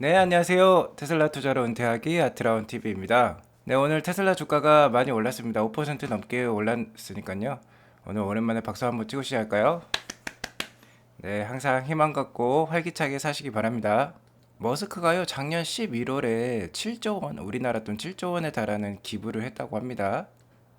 네, 안녕하세요. 테슬라 투자로 은퇴하기 아트라운 TV입니다. 네, 오늘 테슬라 주가가 많이 올랐습니다. 5% 넘게 올랐으니까요. 오늘 오랜만에 박수 한번 치고 시작할까요? 네, 항상 희망 갖고 활기차게 사시기 바랍니다. 머스크가요, 작년 11월에 7조 원, 우리나라 돈 7조 원에 달하는 기부를 했다고 합니다.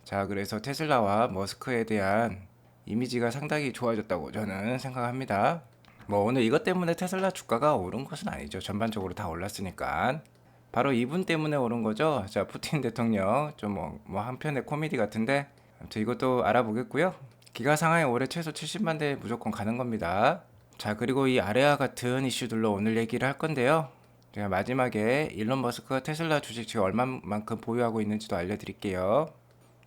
자, 그래서 테슬라와 머스크에 대한 이미지가 상당히 좋아졌다고 저는 생각합니다. 뭐 오늘 이것 때문에 테슬라 주가가 오른 것은 아니죠. 전반적으로 다 올랐으니까. 바로 이분 때문에 오른 거죠. 자, 푸틴 대통령 좀 뭐 한편의 코미디 같은데 아무튼 이것도 알아보겠고요. 기가 상하에 올해 최소 70만 대 무조건 가는 겁니다. 자, 그리고 이 아래와 같은 이슈들로 오늘 얘기를 할 건데요. 제가 마지막에 일론 머스크가 테슬라 주식 지금 얼마만큼 보유하고 있는지도 알려드릴게요.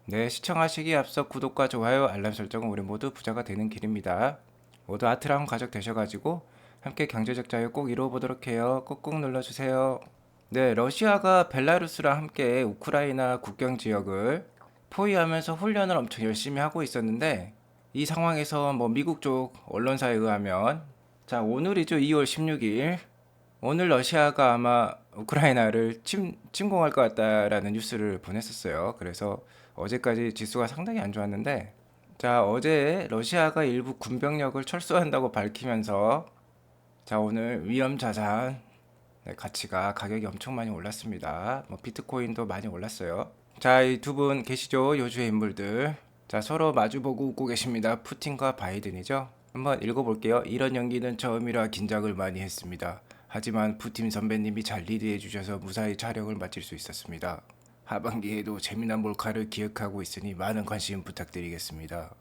네, 시청하시기에 앞서 구독과 좋아요, 알람 설정은 우리 모두 부자가 되는 길입니다. 모두 아트라운 가족 되셔가지고 함께 경제적 자유 꼭 이루어보도록 해요. 꾹꾹 눌러주세요. 네, 러시아가 벨라루스랑 함께 우크라이나 국경 지역을 포위하면서 훈련을 엄청 열심히 하고 있었는데 이 상황에서 뭐 미국 쪽 언론사에 의하면 자, 오늘이죠. 2월 16일. 오늘 러시아가 아마 우크라이나를 침공할 것 같다라는 뉴스를 보냈었어요. 그래서 어제까지 지수가 상당히 안 좋았는데, 자, 어제 러시아가 일부 군병력을 철수한다고 밝히면서, 자, 오늘 위험 자산 가치가 가격이 엄청 많이 올랐습니다. 뭐 비트코인도 많이 올랐어요. 자, 이 두 분 계시죠? 요주의 인물들. 자, 서로 마주보고 웃고 계십니다. 푸틴과 바이든이죠. 한번 읽어볼게요. 이런 연기는 처음이라 긴장을 많이 했습니다. 하지만 푸틴 선배님이 잘 리드해 주셔서 무사히 촬영을 마칠 수 있었습니다. 하반기에도 재미난 몰카를 기획하고 있으니 많은 관심 부탁드리겠습니다.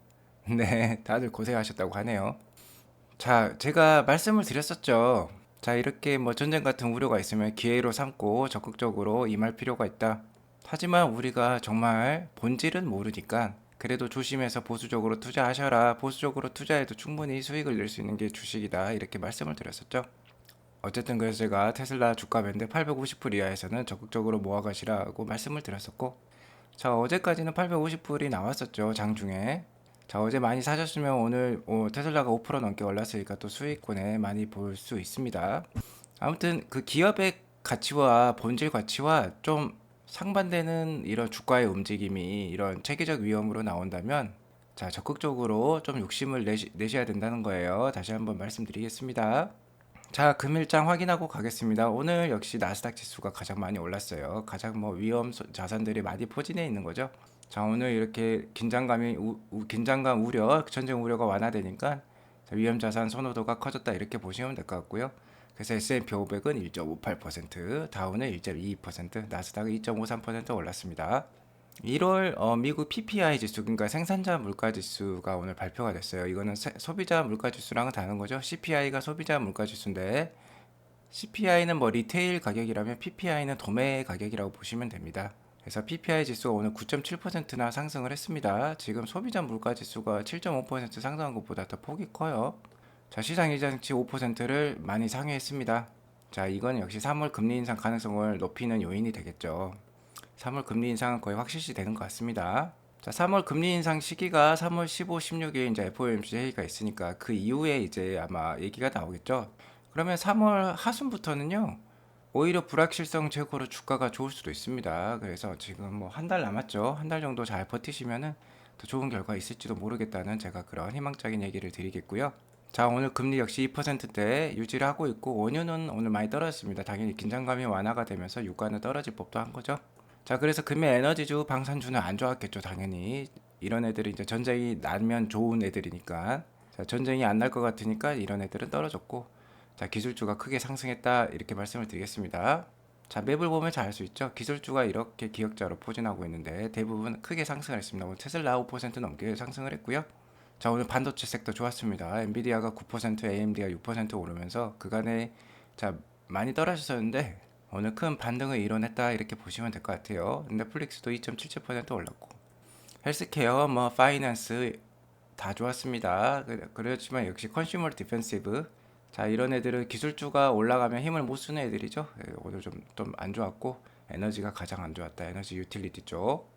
네, 다들 고생하셨다고 하네요. 자, 제가 말씀을 드렸었죠. 자, 이렇게 뭐 전쟁 같은 우려가 있으면 기회로 삼고 적극적으로 임할 필요가 있다. 하지만 우리가 정말 본질은 모르니까 그래도 조심해서 보수적으로 투자하셔라. 보수적으로 투자해도 충분히 수익을 낼 수 있는 게 주식이다. 이렇게 말씀을 드렸었죠. 어쨌든 그래서 제가 테슬라 주가 밴드 850불 이하에서는 적극적으로 모아가시라고 말씀을 드렸었고, 자, 어제까지는 850불이 나왔었죠. 장중에. 자, 어제 많이 사셨으면 오늘 테슬라가 5% 넘게 올랐으니까 또 수익권에 많이 볼 수 있습니다. 아무튼 그 기업의 가치와 본질 가치와 좀 상반되는 이런 주가의 움직임이 이런 체계적 위험으로 나온다면 자, 적극적으로 좀 욕심을 내셔야 된다는 거예요. 다시 한번 말씀드리겠습니다. 자, 금일장 확인하고 가겠습니다. 오늘 역시 나스닥 지수가 가장 많이 올랐어요. 가장 뭐 위험 자산들이 많이 포진해 있는 거죠. 자, 오늘 이렇게 긴장감 우려, 전쟁 우려가 완화되니까 위험 자산 선호도가 커졌다 이렇게 보시면 될 것 같고요. 그래서 S&P 500은 1.58%, 다우는 1.22%, 나스닥은 2.53% 올랐습니다. 1월 미국 PPI 지수, 그러니까 생산자 물가 지수가 오늘 발표가 됐어요. 이거는 소비자 물가 지수랑은 다른 거죠. CPI가 소비자 물가 지수인데 CPI는 뭐 리테일 가격이라면 PPI는 도매 가격이라고 보시면 됩니다. 그래서 PPI 지수가 오늘 9.7%나 상승을 했습니다. 지금 소비자 물가 지수가 7.5% 상승한 것보다 더 폭이 커요. 자, 시장 예상치 5%를 많이 상회했습니다. 자, 이건 역시 3월 금리 인상 가능성을 높이는 요인이 되겠죠. 3월 금리 인상은 거의 확실시 되는 것 같습니다. 자, 3월 금리 인상 시기가 3월 15, 16일 이제 FOMC 회의가 있으니까 그 이후에 이제 아마 얘기가 나오겠죠. 그러면 3월 하순부터는요. 오히려 불확실성 제거로 주가가 좋을 수도 있습니다. 그래서 지금 뭐 한 달 남았죠. 한 달 정도 잘 버티시면은 더 좋은 결과 있을지도 모르겠다는 제가 그런 희망적인 얘기를 드리겠고요. 자, 오늘 금리 역시 2%대 유지를 하고 있고 원유는 오늘 많이 떨어졌습니다. 당연히 긴장감이 완화가 되면서 유가는 떨어질 법도 한 거죠. 자, 그래서 금일 에너지주, 방산주는 안 좋았겠죠, 당연히. 이런 애들이 이제 전쟁이 나면 좋은 애들이니까. 자, 전쟁이 안 날 것 같으니까 이런 애들은 떨어졌고. 자, 기술주가 크게 상승했다. 이렇게 말씀을 드리겠습니다. 자, 맵을 보면 잘 알 수 있죠. 기술주가 이렇게 기역자로 포진하고 있는데 대부분 크게 상승을 했습니다. 오늘 테슬라 5% 넘게 상승을 했고요. 자, 오늘 반도체 섹터 좋았습니다. 엔비디아가 9%, AMD가 6% 오르면서 그간에 자, 많이 떨어졌었는데 오늘 큰 반등을 이뤄냈다 이렇게 보시면 될 것 같아요. 넷플릭스도 2.77% 올랐고 헬스케어, 뭐 파이낸스 다 좋았습니다. 그렇지만 역시 컨슈머 디펜시브 자, 이런 애들은 기술주가 올라가면 힘을 못 쓰는 애들이죠. 오늘 좀 안 좋았고 에너지가 가장 안 좋았다. 에너지 유틸리티 쪽.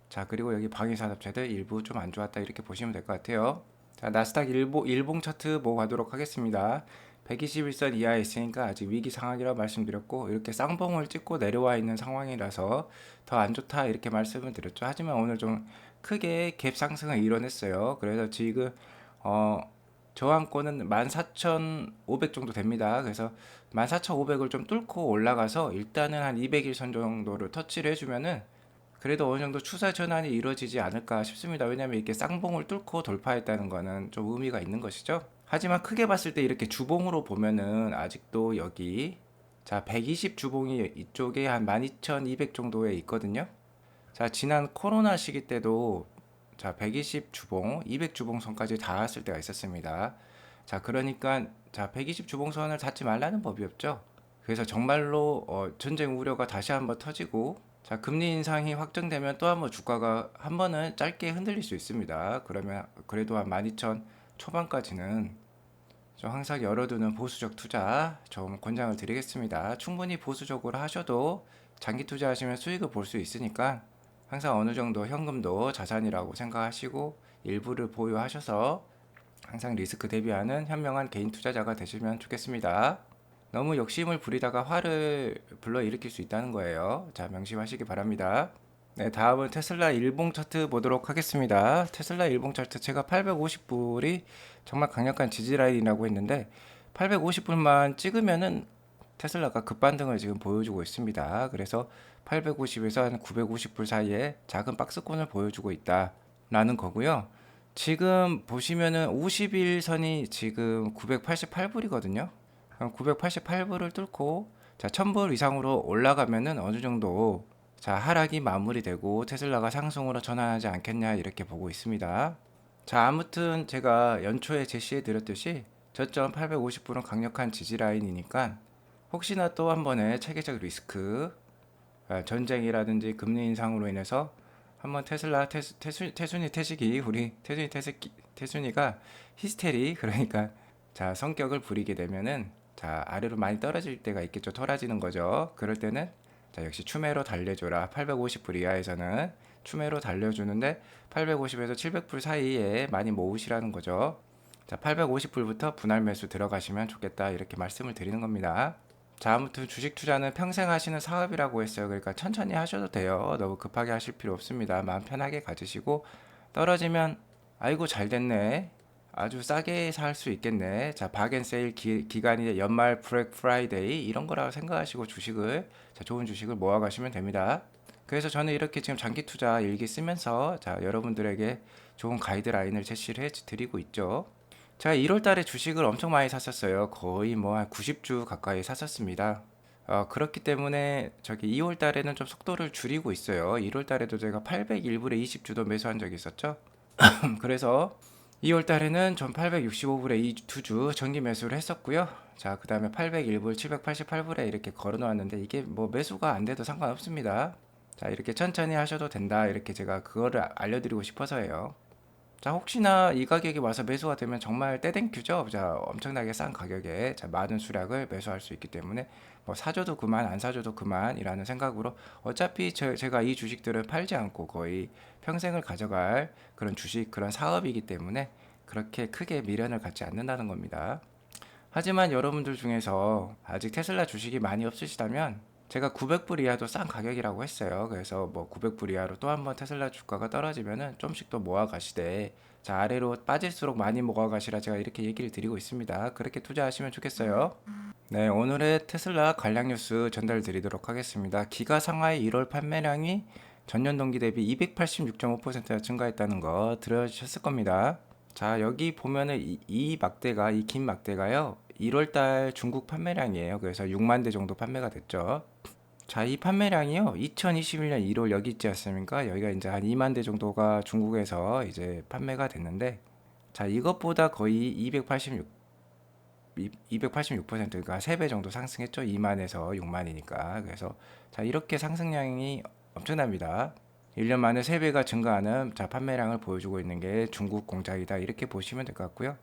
자, 그리고 여기 방위산업체들 일부 좀 안 좋았다 이렇게 보시면 될 것 같아요. 자, 나스닥 일봉 차트 보고 가도록 하겠습니다. 121선 이하에 있으니까 아직 위기 상황이라고 말씀드렸고, 이렇게 쌍봉을 찍고 내려와 있는 상황이라서 더 안 좋다 이렇게 말씀을 드렸죠. 하지만 오늘 좀 크게 갭 상승을 이뤄냈어요. 그래서 지금 저항권은 14,500 정도 됩니다. 그래서 14,500을 좀 뚫고 올라가서 일단은 한 200일선 정도를 터치를 해주면은 그래도 어느 정도 추세 전환이 이루어지지 않을까 싶습니다. 왜냐하면 이렇게 쌍봉을 뚫고 돌파했다는 거는 좀 의미가 있는 것이죠. 하지만 크게 봤을 때 이렇게 주봉으로 보면은 아직도 여기 자 120 주봉이 이쪽에 한 12,200 정도에 있거든요. 자 지난 코로나 시기 때도 자 120 주봉, 200 주봉선까지 닿았을 때가 있었습니다. 자 그러니까 자 120 주봉선을 닿지 말라는 법이 없죠. 그래서 정말로 전쟁 우려가 다시 한번 터지고 자 금리 인상이 확정되면 또 한번 주가가 한 번은 짧게 흔들릴 수 있습니다. 그러면 그래도 한 12,000 초반까지는 좀 항상 열어두는 보수적 투자 좀 권장을 드리겠습니다. 충분히 보수적으로 하셔도 장기 투자하시면 수익을 볼 수 있으니까 항상 어느 정도 현금도 자산이라고 생각하시고 일부를 보유하셔서 항상 리스크 대비하는 현명한 개인 투자자가 되시면 좋겠습니다. 너무 욕심을 부리다가 화를 불러일으킬 수 있다는 거예요. 자, 명심하시기 바랍니다. 네, 다음은 테슬라 일봉 차트 보도록 하겠습니다. 테슬라 일봉 차트 제가 850불이 정말 강력한 지지 라인이라고 했는데 850불만 찍으면은 테슬라가 급반등을 지금 보여주고 있습니다. 그래서 850에서 한 950불 사이에 작은 박스권을 보여주고 있다라는 거고요. 지금 보시면은 50일선이 지금 988불이거든요. 988불을 뚫고 자 1000불 이상으로 올라가면은 어느 정도 자 하락이 마무리되고 테슬라가 상승으로 전환하지 않겠냐 이렇게 보고 있습니다. 자 아무튼 제가 연초에 제시해 드렸듯이 저점 850불은 강력한 지지 라인이니까 혹시나 또 한 번의 체계적 리스크 전쟁이라든지 금리 인상으로 인해서 한번 테슬라 태순이 태식이 우리 태순이가 히스테리 그러니까 자 성격을 부리게 되면은 자 아래로 많이 떨어질 때가 있겠죠. 털어지는 거죠. 그럴 때는 자 역시 추매로 달래줘라. 850불 이하에서는 추매로 달려주는데 850에서 700불 사이에 많이 모으시라는 거죠. 자 850불부터 분할 매수 들어가시면 좋겠다 이렇게 말씀을 드리는 겁니다. 자 아무튼 주식 투자는 평생 하시는 사업이라고 했어요. 그러니까 천천히 하셔도 돼요. 너무 급하게 하실 필요 없습니다. 마음 편하게 가지시고 떨어지면 아이고 잘 됐네. 아주 싸게 살 수 있겠네. 자, 박앤세일 기간이 연말 블랙 프라이데이 이런 거라고 생각하시고 주식을 자, 좋은 주식을 모아 가시면 됩니다. 그래서 저는 이렇게 지금 장기 투자 일기 쓰면서 자, 여러분들에게 좋은 가이드라인을 제시를 해 드리고 있죠. 제가 1월 달에 주식을 엄청 많이 샀었어요. 거의 뭐 한 90주 가까이 샀었습니다. 그렇기 때문에 저기 2월 달에는 좀 속도를 줄이고 있어요. 1월 달에도 제가 801불에 20주도 매수한 적이 있었죠. 그래서 2월 달에는 전 865불에 2주 정기 매수를 했었고요. 자, 그 다음에 801불, 788불에 이렇게 걸어 놓았는데 이게 뭐 매수가 안 돼도 상관없습니다. 자, 이렇게 천천히 하셔도 된다. 이렇게 제가 그거를 알려드리고 싶어서예요. 자, 혹시나 이 가격이 와서 매수가 되면 정말 떼땡큐죠. 자, 엄청나게 싼 가격에 자, 많은 수량을 매수할 수 있기 때문에 뭐 사줘도 그만, 안 사줘도 그만이라는 생각으로 어차피 제가 이 주식들을 팔지 않고 거의 평생을 가져갈 그런 주식, 그런 사업이기 때문에 그렇게 크게 미련을 갖지 않는다는 겁니다. 하지만 여러분들 중에서 아직 테슬라 주식이 많이 없으시다면 제가 900불 이하도 싼 가격이라고 했어요. 그래서 뭐 900불 이하로 또 한번 테슬라 주가가 떨어지면은 좀씩 더 모아 가시되 자 아래로 빠질수록 많이 모아 가시라 제가 이렇게 얘기를 드리고 있습니다. 그렇게 투자하시면 좋겠어요. 네, 오늘의 테슬라 관련 뉴스 전달 드리도록 하겠습니다. 기가 상하이 1월 판매량이 전년 동기 대비 286.5% 증가했다는 거 들으셨을 겁니다. 자, 여기 보면은 이 막대가, 이 긴 막대가요. 1월달 중국 판매량이에요. 그래서 6만 대 정도 판매가 됐죠. 자, 이 판매량이요. 2021년 1월 여기 있지 않습니까? 여기가 이제 한 2만 대 정도가 중국에서 이제 판매가 됐는데, 자, 이것보다 거의 286%가 3배 정도 상승했죠. 2만에서 6만이니까. 그래서 자, 이렇게 상승량이 엄청납니다. 1년 만에 3배가 증가하는 자, 판매량을 보여주고 있는 게 중국 공장이다. 이렇게 보시면 될 것 같고요.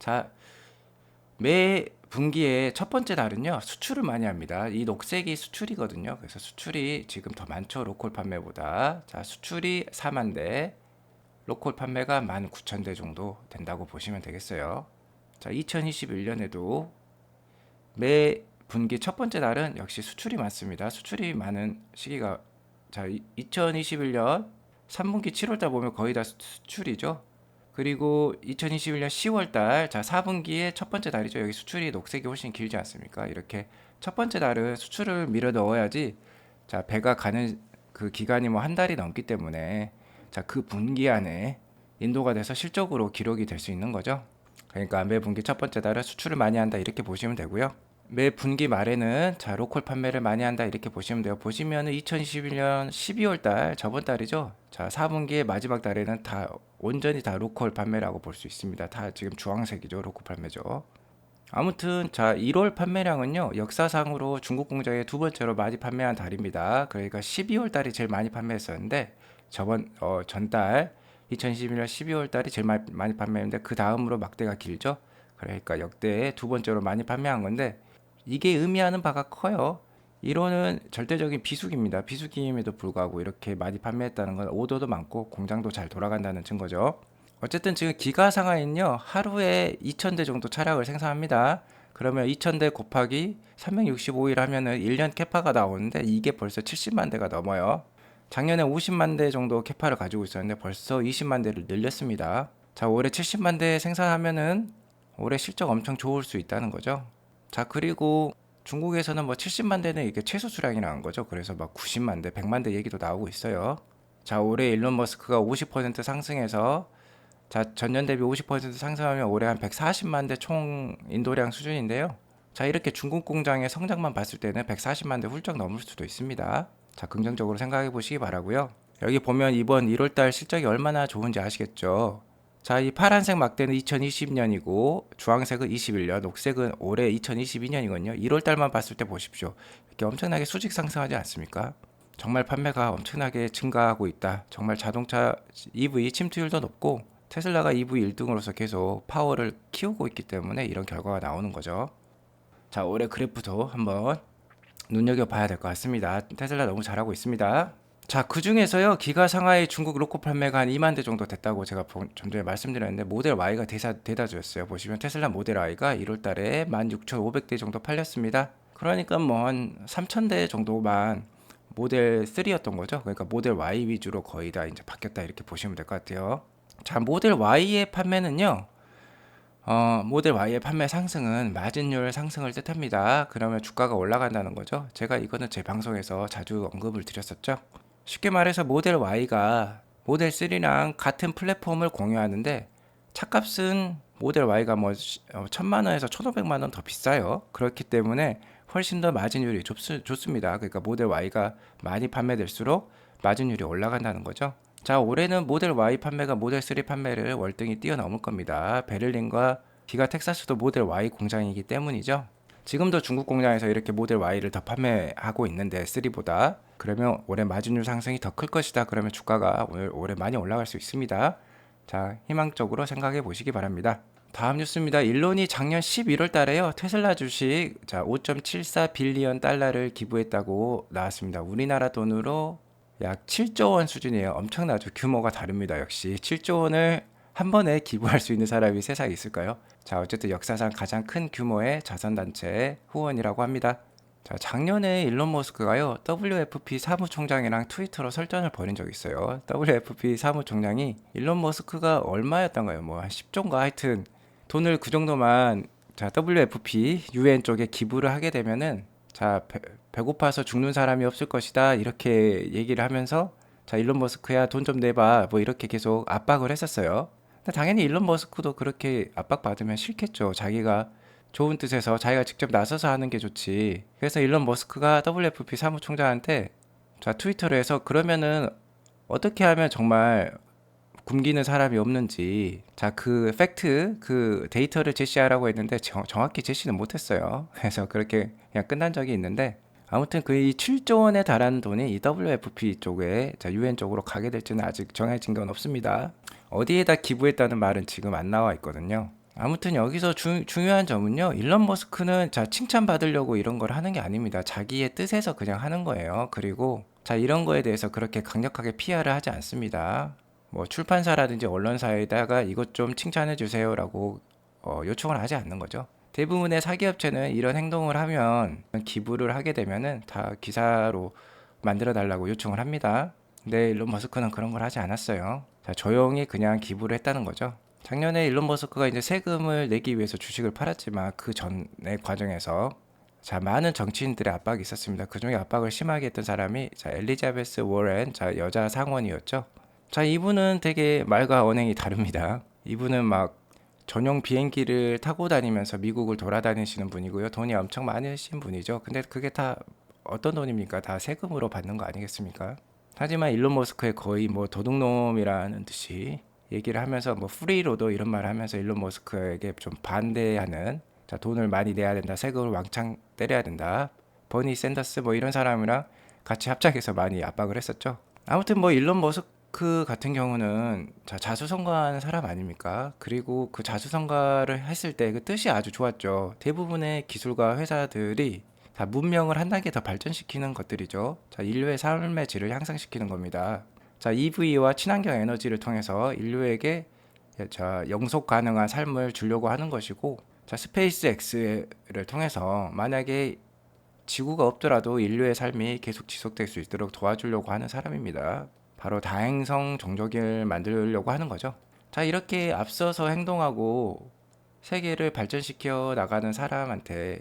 자, 매 분기에 첫 번째 달은요, 수출을 많이 합니다. 이 녹색이 수출이거든요. 그래서 수출이 지금 더 많죠. 로컬 판매보다. 자, 수출이 4만 대, 로컬 판매가 19,000대 정도 된다고 보시면 되겠어요. 자, 2021년에도 매 분기 첫 번째 달은 역시 수출이 많습니다. 수출이 많은 시기가, 자, 2021년 3분기 7월달 보면 거의 다 수출이죠. 그리고 2021년 10월달, 자, 4분기의 첫 번째 달이죠. 여기 수출이 녹색이 훨씬 길지 않습니까? 이렇게 첫 번째 달은 수출을 밀어 넣어야지, 자, 배가 가는 그 기간이 뭐 한 달이 넘기 때문에, 자, 그 분기 안에 인도가 돼서 실적으로 기록이 될 수 있는 거죠. 그러니까 매 분기 첫 번째 달은 수출을 많이 한다 이렇게 보시면 되고요. 매 분기 말에는, 자, 로컬 판매를 많이 한다 이렇게 보시면 돼요. 보시면은 2021년 12월 달, 저번 달이죠. 자, 4분기의 마지막 달에는 다 온전히 다 로컬 판매라고 볼 수 있습니다. 다 지금 주황색이죠. 로컬 판매죠. 아무튼 자, 1월 판매량은요, 역사상으로 중국 공장에 두 번째로 많이 판매한 달입니다. 그러니까 12월 달이 제일 많이 판매했었는데, 전달 2021년 12월 달이 제일 많이 판매했는데, 그 다음으로 막대가 길죠. 그러니까 역대 두 번째로 많이 판매한 건데, 이게 의미하는 바가 커요. 1호는 절대적인 비수기입니다. 비수기임에도 불구하고 이렇게 많이 판매했다는 건 오더도 많고 공장도 잘 돌아간다는 증거죠. 어쨌든 지금 기가 상하이는요, 하루에 2,000대 정도 차량을 생산합니다. 그러면 2,000대 곱하기 365일 하면은 1년 캐파가 나오는데, 이게 벌써 70만 대가 넘어요. 작년에 50만 대 정도 캐파를 가지고 있었는데 벌써 20만 대를 늘렸습니다. 자, 올해 70만 대 생산하면은 올해 실적 엄청 좋을 수 있다는 거죠. 자, 그리고 중국에서는 뭐 70만 대는 이게 최소 수량이라는 거죠. 그래서 막 90만 대, 100만 대 얘기도 나오고 있어요. 자, 올해 일론 머스크가 50% 상승해서, 자, 전년 대비 50% 상승하면 올해 한 140만 대 총 인도량 수준인데요. 자, 이렇게 중국 공장의 성장만 봤을 때는 140만 대 훌쩍 넘을 수도 있습니다. 자, 긍정적으로 생각해 보시기 바라고요. 여기 보면 이번 1월달 실적이 얼마나 좋은지 아시겠죠? 자, 이 파란색 막대는 2020년이고 주황색은 21년, 녹색은 올해 2022년이거든요. 1월달만 봤을 때 보십시오. 이렇게 엄청나게 수직 상승하지 않습니까? 정말 판매가 엄청나게 증가하고 있다. 정말 자동차 EV 침투율도 높고 테슬라가 EV 1등으로서 계속 파워를 키우고 있기 때문에 이런 결과가 나오는 거죠. 자, 올해 그래프도 한번 눈여겨봐야 될 것 같습니다. 테슬라 너무 잘하고 있습니다. 자, 그 중에서요, 기가 상하이 중국 로컬 판매가 한 2만 대 정도 됐다고 제가 좀 전에 말씀드렸는데, 모델 Y가 대다수였어요. 보시면 테슬라 모델 Y가 1월 달에 16,500대 정도 팔렸습니다. 그러니까 뭐 한 3,000대 정도만 모델 3였던 거죠. 그러니까 모델 Y 위주로 거의 다 이제 바뀌었다 이렇게 보시면 될 것 같아요. 자, 모델 Y의 판매는요, 모델 Y의 판매 상승은 마진율 상승을 뜻합니다. 그러면 주가가 올라간다는 거죠. 제가 이거는 제 방송에서 자주 언급을 드렸었죠. 쉽게 말해서 모델 Y가 모델 3랑 같은 플랫폼을 공유하는데, 차값은 모델 Y가 뭐 1,000만 원에서 1,500만 원 더 비싸요. 그렇기 때문에 훨씬 더 마진율이 좋습니다. 그러니까 모델 Y가 많이 판매될수록 마진율이 올라간다는 거죠. 자, 올해는 모델 Y 판매가 모델 3 판매를 월등히 뛰어넘을 겁니다. 베를린과 기가 텍사스도 모델 Y 공장이기 때문이죠. 지금도 중국 공장에서 이렇게 모델 Y를 더 판매하고 있는데 3보다, 그러면 올해 마진율 상승이 더 클 것이다. 그러면 주가가 올해 많이 올라갈 수 있습니다. 자, 희망적으로 생각해 보시기 바랍니다. 다음 뉴스입니다. 일론이 작년 11월 달에요, 테슬라 주식, 자, 5.74 빌리언 달러를 기부했다고 나왔습니다. 우리나라 돈으로 약 7조 원 수준이에요. 엄청나죠. 규모가 다릅니다. 역시 7조 원을 한 번에 기부할 수 있는 사람이 세상에 있을까요? 자, 어쨌든 역사상 가장 큰 규모의 자선단체 후원이라고 합니다. 자, 작년에 일론 머스크가요, WFP 사무총장이랑 트위터로 설전을 벌인 적이 있어요. WFP 사무총장이 일론 머스크가 얼마였던가요? 뭐 한 10조인가 하여튼 돈을 그 정도만, 자, WFP UN 쪽에 기부를 하게 되면은, 자, 배고파서 죽는 사람이 없을 것이다 이렇게 얘기를 하면서, 자, 일론 머스크야 돈 좀 내봐 뭐 이렇게 계속 압박을 했었어요. 근데 당연히 일론 머스크도 그렇게 압박받으면 싫겠죠. 자기가 좋은 뜻에서 자기가 직접 나서서 하는 게 좋지. 그래서 일론 머스크가 WFP 사무총장한테, 자, 트위터로 해서 그러면은 어떻게 하면 정말 굶기는 사람이 없는지, 자, 그 팩트, 그 데이터를 제시하라고 했는데 정확히 제시는 못했어요. 그래서 그렇게 그냥 끝난 적이 있는데, 아무튼 그 이 7조 원에 달하는 돈이 이 WFP 쪽에, 자, UN 쪽으로 가게 될지는 아직 정해진 건 없습니다. 어디에다 기부했다는 말은 지금 안 나와 있거든요. 아무튼 여기서 중요한 점은요, 일론 머스크는, 자, 칭찬받으려고 이런 걸 하는 게 아닙니다. 자기의 뜻에서 그냥 하는 거예요. 그리고, 자, 이런 거에 대해서 그렇게 강력하게 PR을 하지 않습니다. 뭐 출판사라든지 언론사에다가 이것 좀 칭찬해 주세요라고 요청을 하지 않는 거죠. 대부분의 사기업체는 이런 행동을 하면 기부를 하게 되면은 다 기사로 만들어 달라고 요청을 합니다. 근데 일론 머스크는 그런 걸 하지 않았어요. 자, 조용히 그냥 기부를 했다는 거죠. 작년에 일론 머스크가 이제 세금을 내기 위해서 주식을 팔았지만 그 전의 과정에서 자, 많은 정치인들의 압박이 있었습니다. 그 중에 압박을 심하게 했던 사람이 자, 엘리자베스 워렌, 자, 여자 상원이었죠. 자, 이분은 되게 말과 언행이 다릅니다. 이분은 막 전용 비행기를 타고 다니면서 미국을 돌아다니시는 분이고요. 돈이 엄청 많으신 분이죠. 근데 그게 다 어떤 돈입니까? 다 세금으로 받는 거 아니겠습니까? 하지만 일론 머스크의 거의 뭐 도둑놈이라는 듯이 얘기를 하면서 뭐 프리로도 이런 말을 하면서 일론 머스크에게 좀 반대하는 자, 돈을 많이 내야 된다. 세금을 왕창 때려야 된다. 버니 샌더스 뭐 이런 사람이랑 같이 합작해서 많이 압박을 했었죠. 아무튼 뭐 일론 머스크 같은 경우는 자, 자수성가하는 사람 아닙니까? 그리고 그 자수성가를 했을 때 그 뜻이 아주 좋았죠. 대부분의 기술과 회사들이 다 문명을 한 단계 더 발전시키는 것들이죠. 자, 인류의 삶의 질을 향상시키는 겁니다. 자, EV와 친환경 에너지를 통해서 인류에게 자, 영속 가능한 삶을 주려고 하는 것이고, 자, 스페이스 X를 통해서 만약에 지구가 없더라도 인류의 삶이 계속 지속될 수 있도록 도와주려고 하는 사람입니다. 바로 다행성 종족을 만들려고 하는 거죠. 자, 이렇게 앞서서 행동하고 세계를 발전시켜 나가는 사람한테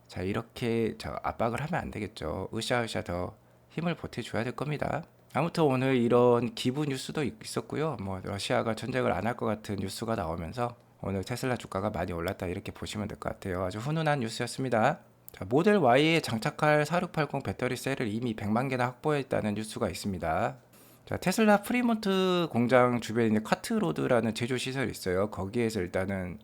자, 이렇게 저 압박을 하면 안 되겠죠. 으쌰으쌰 더 힘을 보태줘야 될 겁니다. 아무튼 오늘 이런 기부 뉴스도 있었고요. 뭐 러시아가 전쟁을 안 할 것 같은 뉴스가 나오면서 오늘 테슬라 주가가 많이 올랐다 이렇게 보시면 될 것 같아요. 아주 훈훈한 뉴스였습니다. 자, 모델 Y에 장착할 4680 배터리 셀을 이미 100만 개나 확보했다는 뉴스가 있습니다. 자, 테슬라 프리몬트 공장 주변에 카트로드라는 제조 시설이 있어요. 거기에서 일단은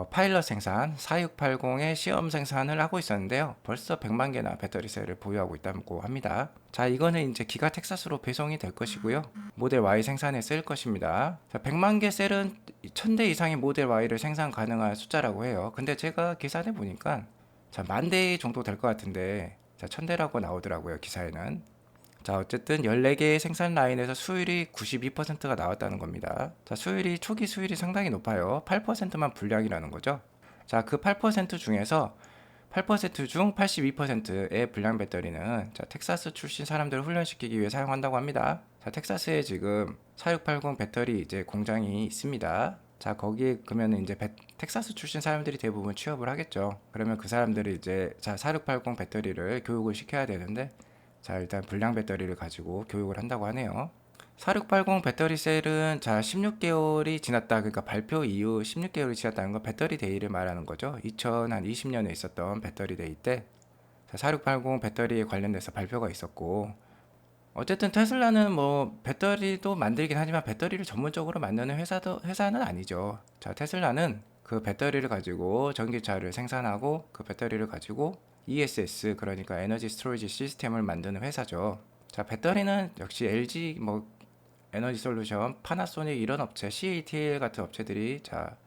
파일럿 생산 4680의 시험 생산을 하고 있었는데요. 벌써 100만 개나 배터리 셀을 보유하고 있다고 합니다. 자, 이거는 이제 기가 텍사스로 배송이 될 것이고요. 모델 Y 생산에 쓸 것입니다. 자, 100만 개 셀은 1000대 이상의 모델 Y를 생산 가능한 숫자라고 해요. 근데 제가 계산해 보니까 자, 10,000대 정도 될 것 같은데 자, 1000대라고 나오더라고요, 기사에는. 자, 어쨌든 14개의 생산 라인에서 수율이 92%가 나왔다는 겁니다. 자, 수율이 초기 수율이 상당히 높아요. 8%만 불량이라는 거죠. 자, 그 8% 중에서 8% 중 82%의 불량 배터리는 자, 텍사스 출신 사람들을 훈련시키기 위해 사용한다고 합니다. 자, 텍사스에 지금 4680 배터리 이제 공장이 있습니다. 자, 거기에 그러면 이제 텍사스 출신 사람들이 대부분 취업을 하겠죠. 그러면 그 사람들이 이제 자, 4680 배터리를 교육을 시켜야 되는데 자, 일단 불량 배터리를 가지고 교육을 한다고 하네요. 4680 배터리 셀은 자, 16개월이 지났다. 그러니까 발표 이후 16개월이 지났다는 건 배터리 데이를 말하는 거죠. 2020년에 있었던 배터리 데이 때 4680 배터리에 관련돼서 발표가 있었고, 어쨌든 테슬라는 뭐 배터리도 만들긴 하지만 배터리를 전문적으로 만드는 회사는 아니죠. 자, 테슬라는 그 배터리를 가지고 전기차를 생산하고 그 배터리를 가지고 ESS, 그러니까 에너지 스토리지 시스템을 만드는 회사죠. 자, 배터리는 역시 LG, 뭐 에너지 솔루션, 파나소닉 이런 업체, CATL 같은 업체들이 자,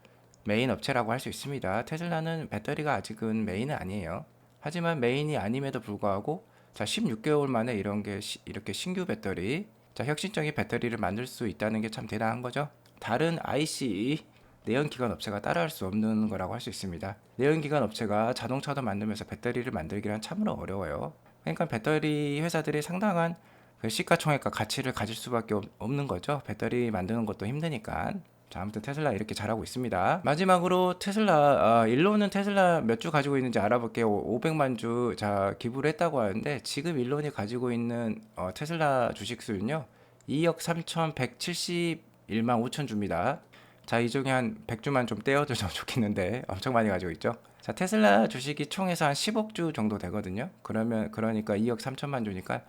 메인 업체라고 할 수 있습니다. 테슬라는 배터리가 아직은 메인은 아니에요. 하지만 메인이 아님에도 불구하고 자, 16개월 만에 이렇게 신규 배터리, 자, 혁신적인 배터리를 만들 수 있다는 게 참 대단한 거죠. 다른 ICE 내연기관 업체가 따라할 수 없는 거라고 할 수 있습니다. 내연기관 업체가 자동차도 만들면서 배터리를 만들기란 참으로 어려워요. 그러니까 배터리 회사들이 상당한 그 시가총액과 가치를 가질 수밖에 없는 거죠. 배터리 만드는 것도 힘드니까. 자, 아무튼 테슬라 이렇게 잘하고 있습니다. 마지막으로 테슬라, 일론은 테슬라 몇 주 가지고 있는지 알아볼게요. 500만 주 자, 기부를 했다고 하는데 지금 일론이 가지고 있는 테슬라 주식 수는요 2억 3,171만 5천 주입니다. 자, 이 중에 한 100주만 좀 떼어주면 좋겠는데 엄청 많이 가지고 있죠. 자, 테슬라 주식이 총에서 한 10억 주 정도 되거든요. 그러니까 2억 3천만 주니까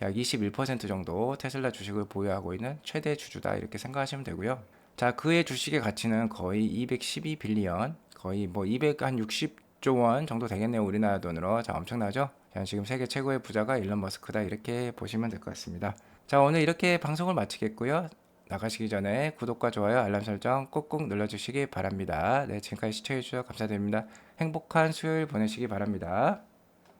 약 21% 정도 테슬라 주식을 보유하고 있는 최대 주주다 이렇게 생각하시면 되고요. 자, 그의 주식의 가치는 거의 212빌리언, 거의 뭐 260조 원 정도 되겠네요. 우리나라 돈으로. 자, 엄청나죠? 자, 지금 세계 최고의 부자가 일론 머스크다 이렇게 보시면 될 것 같습니다. 자, 오늘 이렇게 방송을 마치겠고요. 나가시기 전에 구독과 좋아요, 알람 설정 꾹꾹 눌러주시기 바랍니다. 네, 지금까지 시청해주셔서 감사드립니다. 행복한 수요일 보내시기 바랍니다.